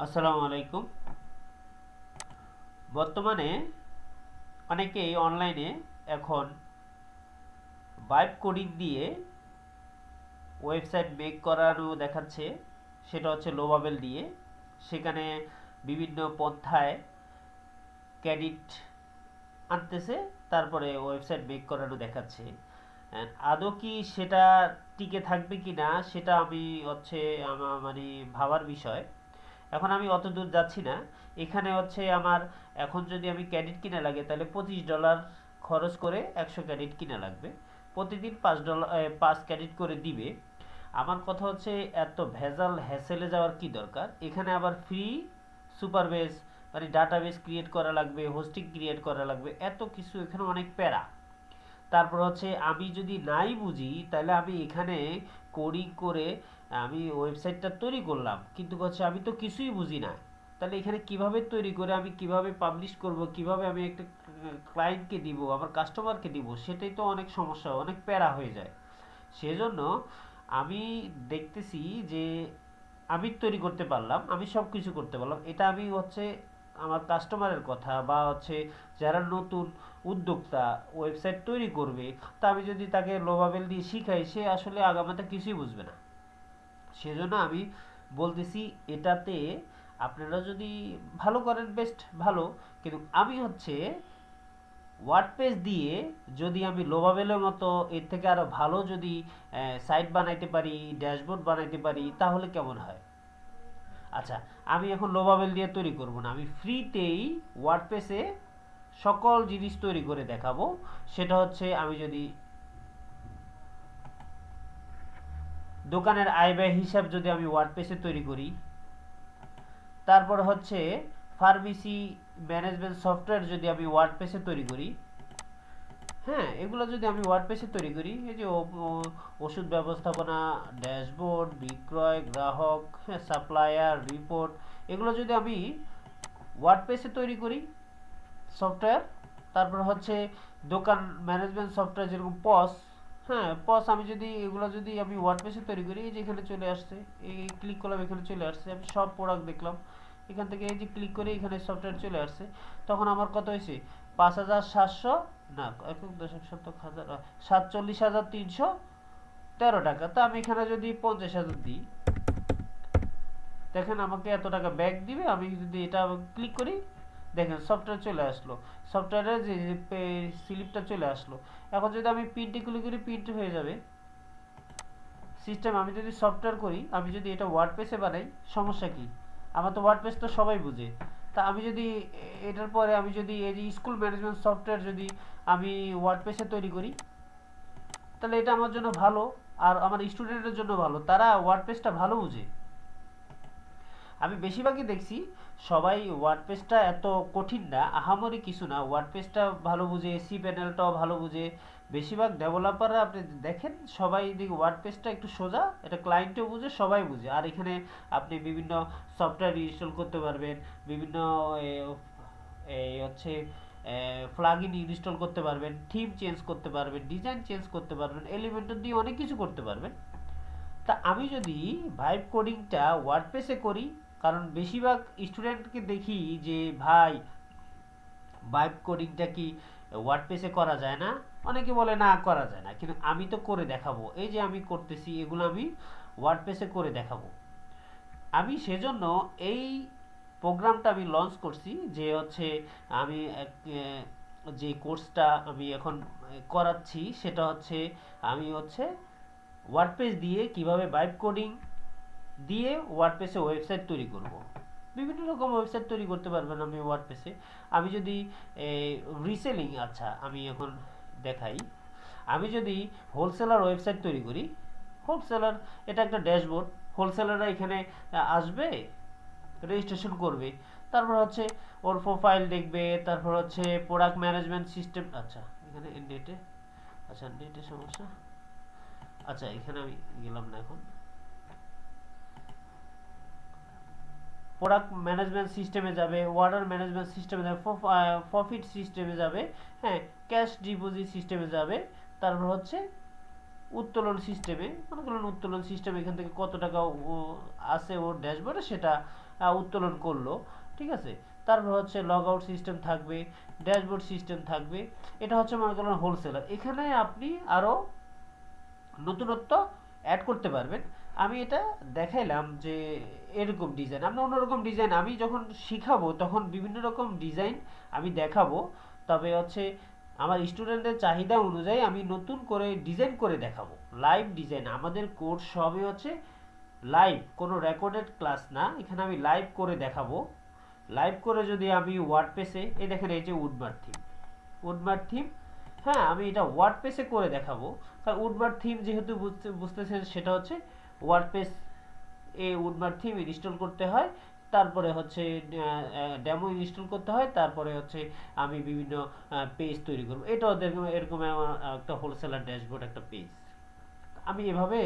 আসসালামু আলাইকুম। বর্তমানে অনেকেই অনলাইনে এখন ভাইব কোডিং দিয়ে ওয়েবসাইট মেক করানো দেখাচ্ছে। সেটা হচ্ছে লোবাবেল দিয়ে। সেখানে বিভিন্ন পন্থায় ক্রেডিট আনতেছে, তারপরে ওয়েবসাইট মেক করানো দেখাচ্ছে। আদৌ কি সেটা টিকে থাকবে কি না সেটা আমি হচ্ছে আমার মানে ভাবার বিষয়। এখন আমি অত দূর যাচ্ছি না। এখানে হচ্ছে আমার এখন যদি আমি ক্রেডিট কিনা লাগে তাহলে $25 খরচ করে 100 ক্রেডিট কিনা লাগবে। প্রতিদিন $5 5 ক্রেডিট করে দিবে। আমার কথা হচ্ছে এত ভেজাল হ্যাসেলে যাওয়ার কি দরকার? এখানে আবার ফ্রি সুপারবেস মানে ডাটাবেস ক্রিয়েট করা লাগবে, হোস্টিং ক্রিয়েট করা লাগবে, এত কিছু এখানে অনেক প্যারা। তারপর হচ্ছে আমি যদি নাই বুঝি তাহলে আমি এখানে কোডিং করে আমি ওয়েবসাইটটা তৈরি করলাম, কিন্তু হচ্ছে আমি তো কিছুই বুঝি না। তাহলে এখানে কিভাবে তৈরি করে আমি কিভাবে পাবলিশ করব, কিভাবে আমি একটা ক্লায়েন্টকে দিব, আমার কাস্টমারকে দিব, সেটাই তো অনেক সমস্যা, অনেক প্যারা হয়ে যায়। সেজন্য আমি দেখতেছি যে আমি তৈরি করতে পারলাম, আমি সব কিছু করতে পারলাম, এটা আমি হচ্ছে আমার কাস্টমারের কথা বা হচ্ছে যারা নতুন উদ্যোক্তা ওয়েবসাইট তৈরি করবে, তা আমি যদি তাকে লোভাবেল দিয়ে শিখাই, সে আসলে আগামাতা কিছুই বুঝবে না। সেজন্য আমি বলতেছি এটাতে আপনারা যদি ভালো করেন বেস্ট ভালো, কিন্তু আমি হচ্ছে ওয়ার্ডপ্রেস দিয়ে যদি আমি লোভাবেলের মতো এর থেকে আরো ভালো যদি সাইট বানাইতে পারি, ড্যাশবোর্ড বানাইতে পারি, তাহলে কেমন হয়? আচ্ছা, আমি এখন লোভাবেল দিয়ে তৈরি করব না, আমি ফ্রিতেই ওয়ার্ডপ্রেসে সকল জিনিস তৈরি করে দেখাবো। সেটা হচ্ছে আমি যদি দোকানের আয় ব্যয় হিসাব যদি আমি ওয়ার্ডপ্রেসে তৈরি করি, তারপর হচ্ছে ফার্মেসি ম্যানেজমেন্ট সফটওয়্যার যদি আমি ওয়ার্ডপ্রেসে তৈরি করি, হ্যাঁ, এগুলো যদি আমি ওয়ার্ডপ্রেসে তৈরি করি, এই যে ওষুধ ব্যবস্থাপনা, ড্যাশবোর্ড, বিক্রয়, গ্রাহক, হ্যাঁ, সাপ্লায়ার, রিপোর্ট, এগুলো যদি আমি ওয়ার্ডপ্রেসে তৈরি করি সফটওয়্যার, তারপর হচ্ছে দোকান ম্যানেজমেন্ট সফটওয়্যার যেরকম পস, হ্যাঁ পস, আমি যদি এগুলো যদি আমি ওয়ার্ডপ্রেসে তৈরি করি, এই যে এখানে চলে আসছে, এই ক্লিক করলাম, এখানে চলে আসছে, আমি সব প্রোডাক্ট দেখলাম, এখান থেকে এই যে ক্লিক করে এখানে সফটওয়্যার চলে আসছে, তখন আমার কত হয়েছে? 5,700, না, 47,313 টাকা। তা আমি এখানে যদি 50,000 দিই, দেখেন আমাকে এত টাকা ব্যাক দিবে। আমি যদি এটা ক্লিক করি, দেখেন সফটওয়্যার চলে আসলো, সফটওয়্যারের যে স্লিপটা চলে আসলো। এখন যদি আমি প্রিন্টে ক্লিক করি, প্রিন্ট হয়ে যাবে সিস্টেম। আমি যদি সফটওয়্যার করি, আমি যদি এটা ওয়ার্ডপ্রেসে বানাই, সমস্যা কি? আমার তো ওয়ার্ডপ্রেস তো সবাই বুঝে। তা আমি যদি এটার পরে আমি যদি এই যে স্কুল ম্যানেজমেন্ট সফটওয়্যার যদি আমি ওয়ার্ডপ্রেসে তৈরি করি, তাহলে এটা আমার জন্য ভালো, আর আমার স্টুডেন্টের জন্য ভালো, তারা ওয়ার্ডপ্রেসটা ভালো বুঝে। আমি বেশিরভাগই দেখছি সবাই ওয়ার্ডপ্রেসটা এত কঠিন না, আহামরি কিছু না, ওয়ার্ডপ্রেসটা ভালো বুঝে, সি প্যানেলটাও ভালো বুঝে। বেশিরভাগ ডেভেলপাররা আপনি দেখেন সবাই দিকে ওয়ার্ডপ্রেসটা একটু সোজা, এটা ক্লায়েন্টও বুঝে, সবাই বুঝে। আর এখানে আপনি বিভিন্ন সফটওয়্যার ইনস্টল করতে পারবেন, বিভিন্ন এ, এই হচ্ছে প্লাগইন ইনস্টল করতে পারবেন, থিম চেঞ্জ করতে পারবেন, ডিজাইন চেঞ্জ করতে পারবেন, এলিমেন্টর দিয়ে অনেক কিছু করতে পারবেন। তা আমি যদি ভাইব কোডিংটা ওয়ার্ডপ্রেসে করি, কারণ বেশিরভাগ স্টুডেন্টকে দেখি যে ভাই ভাইব কোডিংটা কি ওয়ার্ডপ্রেসে করা যায় না? অনেকে বলে না করা যায় না, কিন্তু আমি তো করে দেখাবো। এই যে আমি করতেছি, এগুলো আমি ওয়ার্ডপ্রেসে করে দেখাবো। আমি সেজন্য এই প্রোগ্রামটা আমি লঞ্চ করছি, যে হচ্ছে আমি যে কোর্সটা আমি এখন করাচ্ছি, সেটা হচ্ছে আমি হচ্ছে ওয়ার্ডপ্রেস দিয়ে কিভাবে ভাইব কোডিং দিয়ে ওয়ার্ডপ্রেসে ওয়েবসাইট তৈরি করব। বিভিন্ন রকম ওয়েবসাইট তৈরি করতে পারবেন আমি ওয়ার্ডপ্রেসে। আমি যদি রিসেলিং, আচ্ছা আমি এখন দেখাই, আমি যদি হোলসেলার ওয়েবসাইট তৈরি করি, হোলসেলার, এটা একটা ড্যাশবোর্ড, হোলসেলাররা এখানে আসবে, রেজিস্ট্রেশন করবে, তারপর হচ্ছে ওর প্রোফাইল দেখবে, তারপর হচ্ছে প্রোডাক্ট ম্যানেজমেন্ট সিস্টেম, আচ্ছা এখানে নেটে, আচ্ছা নেটে সমস্যা, আচ্ছা এখানে আমি গেলাম না এখন, প্রোডাক্ট ম্যানেজমেন্ট সিস্টেমে যাবে, অর্ডার ম্যানেজমেন্ট সিস্টেমে যাবে, প্রফিট সিস্টেমে যাবে, হ্যাঁ, ক্যাশ ডিপোজিট সিস্টেমে যাবে, তারপর হচ্ছে উত্তোলন সিস্টেমে, মনে করুন উত্তোলন সিস্টেম এখান থেকে কত টাকা আছে ওর ড্যাশবোর্ডে, সেটা উত্তোলন করলো, ঠিক আছে। তারপর হচ্ছে লগ আউট সিস্টেম থাকবে, ড্যাশবোর্ড সিস্টেম থাকবে। এটা হচ্ছে মনে করেন হোলসেলার। এখানে আপনি আরও নতুনত্ব অ্যাড করতে পারবেন। আমি এটা দেখাইলাম যে এরকম ডিজাইন, আপনি অন্যরকম ডিজাইন আমি যখন শিখাবো তখন বিভিন্ন রকম ডিজাইন আমি দেখাবো। তবে হচ্ছে আমার স্টুডেন্টদের চাহিদা অনুযায়ী আমি নতুন করে ডিজাইন করে দেখাবো, লাইভ ডিজাইন। আমাদের কোর্স সবই হচ্ছে লাইভ, কোনো রেকর্ডেড ক্লাস না। এখানে আমি লাইভ করে দেখাবো। লাইভ করে যদি আমি ওয়ার্ডপ্রেসে, এই দেখেন এই যে উডমার্ক থিম, উডমার্ক থিম, হ্যাঁ আমি এটা ওয়ার্ডপ্রেসে করে দেখাবো। কারণ উডমার্ক থিম যেহেতু বুঝতেছেন সেটা হচ্ছে ওয়ার্ডপ্রেস এ উডমার্ক থিম ইনস্টল করতে হয়, তারপরে হচ্ছে ডেমো ইনস্টল করতে হয়, তারপরে হচ্ছে আমি বিভিন্ন পেজ তৈরি করবো। এটাও দেখুন এরকম আমার একটা হোলসেলার ড্যাশবোর্ড একটা পেজ আমি এভাবে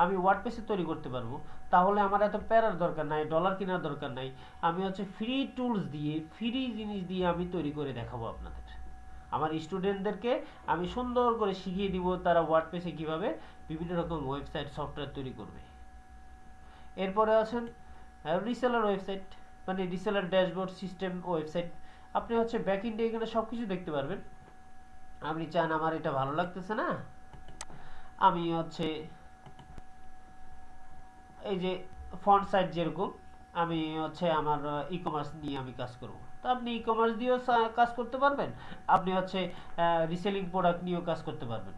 আমি ওয়ার্ডপ্রেসে তৈরি করতে পারবো। তাহলে আমার এত প্যারার দরকার নাই, ডলার কেনার দরকার নাই। আমি হচ্ছে ফ্রি টুলস দিয়ে, ফ্রি জিনিস দিয়ে আমি তৈরি করে দেখাবো আপনাদের। আমার স্টুডেন্টদেরকে আমি সুন্দর করে শিখিয়ে দিব তারা ওয়ার্ডপ্রেসে কিভাবে বিভিন্ন রকম ওয়েবসাইট সফটওয়্যার তৈরি করবে। এরপরে আছেন রিসেলার ওয়েবসাইট, মানে রিসেলার ড্যাশবোর্ড সিস্টেম ওয়েবসাইট। আপনি হচ্ছে ব্যাক এন্ডে এখানে সব কিছু দেখতে পারবেন। আপনি চান আমার এটা ভালো লাগতেছে না, আমি হচ্ছে এই যে ফন্ট সাইট যেরকম, আমি হচ্ছে আমার ই কমার্স নিয়ে আমি কাজ করব, তো আপনি ই কমার্স দিয়েও কাজ করতে পারবেন, আপনি হচ্ছে রিসেলিং প্রোডাক্ট নিয়েও কাজ করতে পারবেন।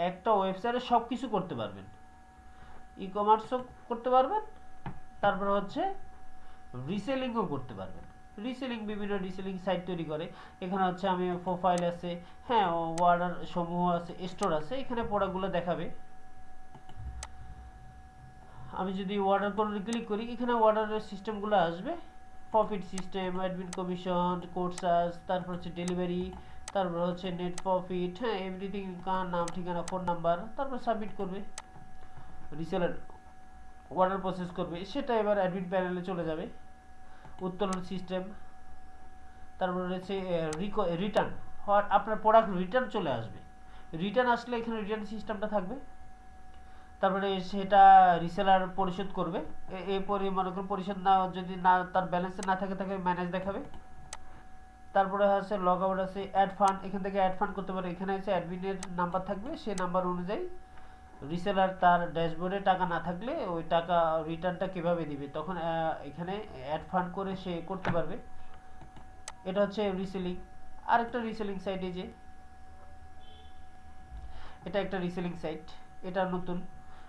একটা ওয়েবসাইটে সব কিছু করতে পারবেন, ই কমার্সও করতে পারবেন, তারপর হচ্ছে রিসেলিংও করতে পারবেন। রিসেলিং, বিভিন্ন রিসেলিং সাইট তৈরি করে। এখানে হচ্ছে আমি প্রোফাইল আছে, হ্যাঁ অর্ডার সমূহ আছে, স্টোর আছে, এখানে প্রোডাক্টগুলো দেখাবে। আমি যদি অর্ডার করে ক্লিক করি, এখানে অর্ডারের সিস্টেমগুলো আসবে, profit system, admin commission, code charge, তারপর হচ্ছে ডেলিভারি, তারপর হচ্ছে নেট প্রফিট, হ্যাঁ এভরিথিং, কার নাম, ঠিকানা, ফোন নাম্বার, তারপর সাবমিট করবে, রিসেলার অর্ডার প্রসেস করবে, সেটা এবার অ্যাডমিন প্যানেলে চলে যাবে। উত্তোলন সিস্টেম, তারপর রয়েছে রিটার্ন, আপনার প্রোডাক্ট রিটার্ন চলে আসবে। রিটার্ন আসলে এখানে রিটার্ন সিস্টেমটা থাকবে। তারপরে সেটা রিসেলার পরিশোধ করবে। এরপরে মনে করুন পরিশোধ না, যদি না তার ব্যালেন্সে না থাকে তাকে ম্যানেজ দেখাবে। তারপরে হচ্ছে লগ আউট আছে, অ্যাড ফান্ড, এখান থেকে অ্যাড ফান্ড করতে পারে। এখানে হচ্ছে অ্যাডমিনের নাম্বার থাকবে, সেই নাম্বার অনুযায়ী রিসেলার তার ড্যাশবোর্ডে টাকা না থাকলে ওই টাকা রিটার্নটা কিভাবে দিবে, তখন এখানে অ্যাড ফান্ড করে সে করতে পারবে। এটা হচ্ছে রিসেলিং। আরেকটা রিসেলিং সাইট, এই যে এটা একটা রিসেলিং সাইট, এটা নতুন।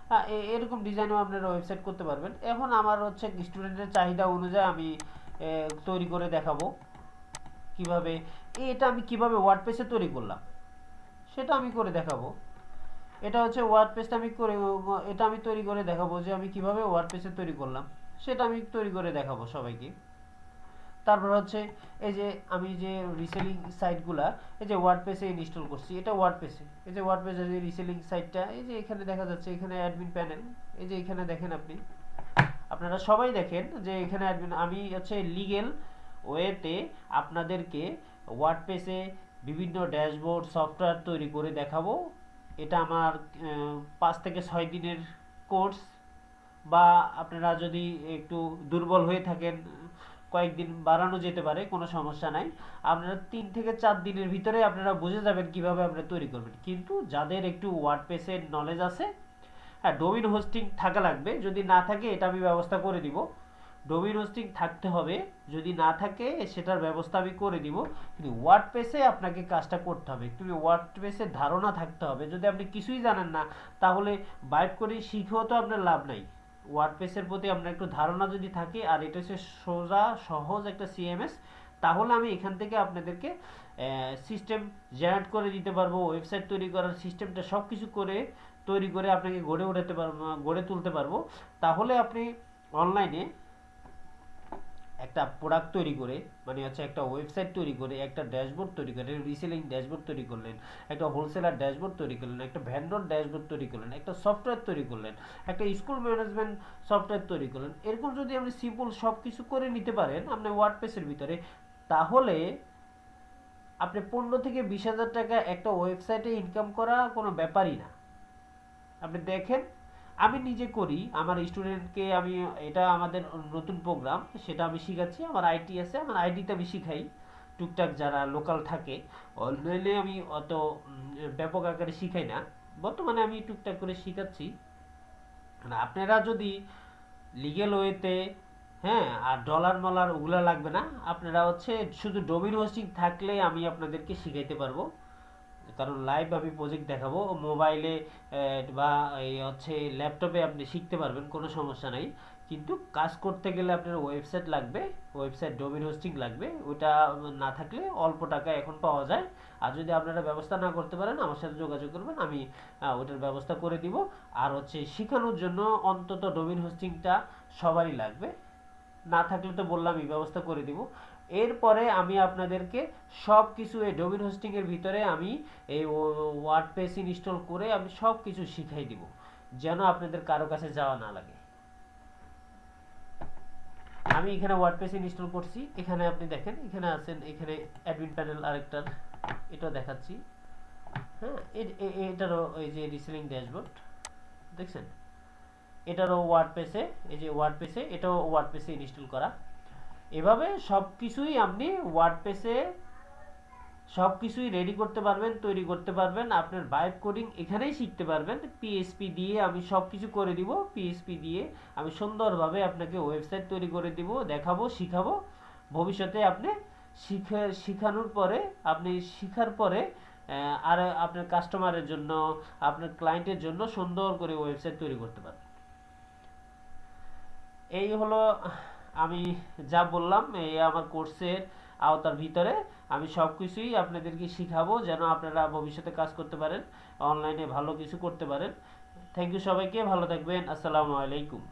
হ্যাঁ এরকম ডিজাইনও আপনারা ওয়েবসাইট করতে পারবেন। এখন আমার হচ্ছে স্টুডেন্টের চাহিদা অনুযায়ী আমি তৈরি করে দেখাবো কিভাবে। এটা আমি কিভাবে ওয়ার্ডপ্রেসে তৈরি করলাম সেটা আমি করে দেখাবো। এটা হচ্ছে ওয়ার্ডপ্রেসটা আমি করে, এটা আমি তৈরি করে দেখাবো যে আমি কিভাবে ওয়ার্ডপ্রেসে তৈরি করলাম, সেটা আমি তৈরি করে দেখাবো সবাইকে। তারপর হচ্ছে এই যে আমি যে রিসেলিং সাইটগুলা এই যে ওয়ার্ডপ্রেসে ইনস্টল করছি, এটা ওয়ার্ডপ্রেসে, এই যে ওয়ার্ডপ্রেসের যে রিসেলিং সাইটটা, এই যে এখানে দেখা যাচ্ছে, এখানে অ্যাডমিন প্যানেল, এই যে এখানে দেখেন আপনি, আপনারা সবাই দেখেন যে এখানে অ্যাডমিন। আমি হচ্ছে লিগ্যাল ওয়েতে আপনাদেরকে ওয়ার্ডপ্রেসে বিভিন্ন ড্যাশবোর্ড সফটওয়্যার তৈরি করে দেখাবো। এটা আমার 5 থেকে 6 দিনের কোর্স, বা আপনারা যদি একটু দুর্বল হয়ে থাকেন কয়েকদিন বাড়ানো যেতে পারে, কোনো সমস্যা নাই। আপনারা 3 থেকে 4 দিনের ভিতরে আপনারা বুঝে যাবেন কিভাবে আপনারা তৈরি করবেন। কিন্তু যাদের একটু ওয়ার্ডপ্রেসের নলেজ আছে, হ্যাঁ ডোমেইন হোস্টিং থাকা লাগবে, যদি না থাকে এটা আমি ব্যবস্থা করে দিব। ডোমেইন হোস্টিং থাকতে হবে, যদি না থাকে সেটার ব্যবস্থা আমি করে দিব। কিন্তু ওয়ার্ডপ্রেসে আপনাকে কাজটা করতে হবে, তুমি ওয়ার্ডপ্রেসের ধারণা থাকতে হবে। যদি আপনি কিছুই জানেন না তাহলে বাইট করে শিখেও তো আপনার লাভ নাই। ওয়ার্ডপ্রেসের প্রতি আপনার একটু ধারণা যদি থাকে, আর এটা হচ্ছে সোজা সহজ একটা সিএমএস, তাহলে আমি এখান থেকে আপনাদেরকে সিস্টেম জেনারেট করে দিতে পারবো। ওয়েবসাইট তৈরি করার সিস্টেমটা সব কিছু করে তৈরি করে আপনাকে গড়ে তুলতে পারবো। তাহলে আপনি অনলাইনে একটা প্রোডাক্ট তৈরি করে, মানে হচ্ছে একটা ওয়েবসাইট তৈরি করে, একটা ড্যাশবোর্ড তৈরি করে, রিসেলিং ড্যাশবোর্ড তৈরি করলেন, একটা হোলসেলার ড্যাশবোর্ড তৈরি করলেন, একটা ভেন্ডর ড্যাশবোর্ড তৈরি করলেন, একটা সফটওয়্যার তৈরি করলেন, একটা স্কুল ম্যানেজমেন্ট সফটওয়্যার তৈরি করলেন, এরকম যদি আপনি সিম্পল সব কিছু করে নিতে পারেন আপনি ওয়ার্ডপ্রেসের ভিতরে, তাহলে আপনি 15 থেকে 20 হাজার টাকা একটা ওয়েবসাইটে ইনকাম করা কোনো ব্যাপারই না। আপনি দেখেন আমি নিজে করি, আমার স্টুডেন্টকে আমি, এটা আমাদের নতুন প্রোগ্রাম, সেটা আমি শিখাচ্ছি। আমার আইটি আছে, আমার আইটিতে আমি শিখাই টুকটাক যারা লোকাল থাকে। অনলাইনে আমি অত ব্যাপক আকারে শিখাই না, বর্তমানে আমি টুকটাক করে শিখাচ্ছি। মানে আপনারা যদি লিগেল ওয়েতে, হ্যাঁ, আর ডলার মলার ওগুলা লাগবে না, আপনারা হচ্ছে শুধু ডোমেইন হোস্টিং থাকলে আমি আপনাদেরকে শিখাইতে পারবো। কারণ লাইভ আমি প্রজেক্ট দেখাবো মোবাইলে বা এই হচ্ছে ল্যাপটপে, আপনি শিখতে পারবেন, কোনো সমস্যা নাই। কিন্তু কাজ করতে গেলে আপনার ওয়েবসাইট লাগবে, ওয়েবসাইট ডোমেইন হোস্টিং লাগবে। ওইটা না থাকলে অল্প টাকা এখন পাওয়া যায়। আর যদি আপনারা ব্যবস্থা না করতে পারেন, আমার সাথে যোগাযোগ করবেন, আমি ওইটার ব্যবস্থা করে দিব। আর হচ্ছে শেখানোর জন্য অন্তত ডোমেইন হোস্টিংটা সবারই লাগবে, না থাকলে তো বললামই ব্যবস্থা করে দিব। এরপরে আমি আপনাদেরকে সব কিছু এই ডোমেইন হোস্টিং এর ভিতরে আমি এই ওয়ার্ডপ্রেস ইনস্টল করে আমি সব কিছু শিখাই দিব, যেন আপনাদের কারো কাছে যাওয়া না লাগে। আমি এখানে ওয়ার্ডপ্রেস ইনস্টল করছি, এখানে আপনি দেখেন, এখানে আছেন, এখানে অ্যাডমিন প্যানেল আরেকটার, এটা দেখাচ্ছি। হ্যাঁ, এটারও এই যে রিসেলিং ড্যাশবোর্ড দেখছেন, এটারও ওয়ার্ডপ্রেসে, এই যে ওয়ার্ডপ্রেসে, এটাও ওয়ার্ডপ্রেসে ইনস্টল করা। এভাবে সব কিছুই আপনি ওয়ার্ডপ্রেসে সব কিছুই রেডি করতে পারবেন, তৈরি করতে পারবেন। আপনার ভাইব কোডিং এখানেই শিখতে পারবেন। পিএইচপি দিয়ে আমি সব কিছু করে দিব, পিএইচপি দিয়ে আমি সুন্দরভাবে আপনাকে ওয়েবসাইট তৈরি করে দিব, দেখাবো, শিখাবো। ভবিষ্যতে আপনি শিখানোর পরে, আপনি শিখার পরে আর আপনার কাস্টমারের জন্য, আপনার ক্লায়েন্টের জন্য সুন্দর করে ওয়েবসাইট তৈরি করতে পারবেন। এই হলো আমি যা বললাম, এই আমার কোর্সের আওতার ভিতরে আমি সব কিছুই আপনাদেরকে শিখাবো, যেন আপনারা ভবিষ্যতে কাজ করতে পারেন, অনলাইনে ভালো কিছু করতে পারেন। থ্যাংক ইউ সবাইকে, ভালো থাকবেন, আসসালামু আলাইকুম।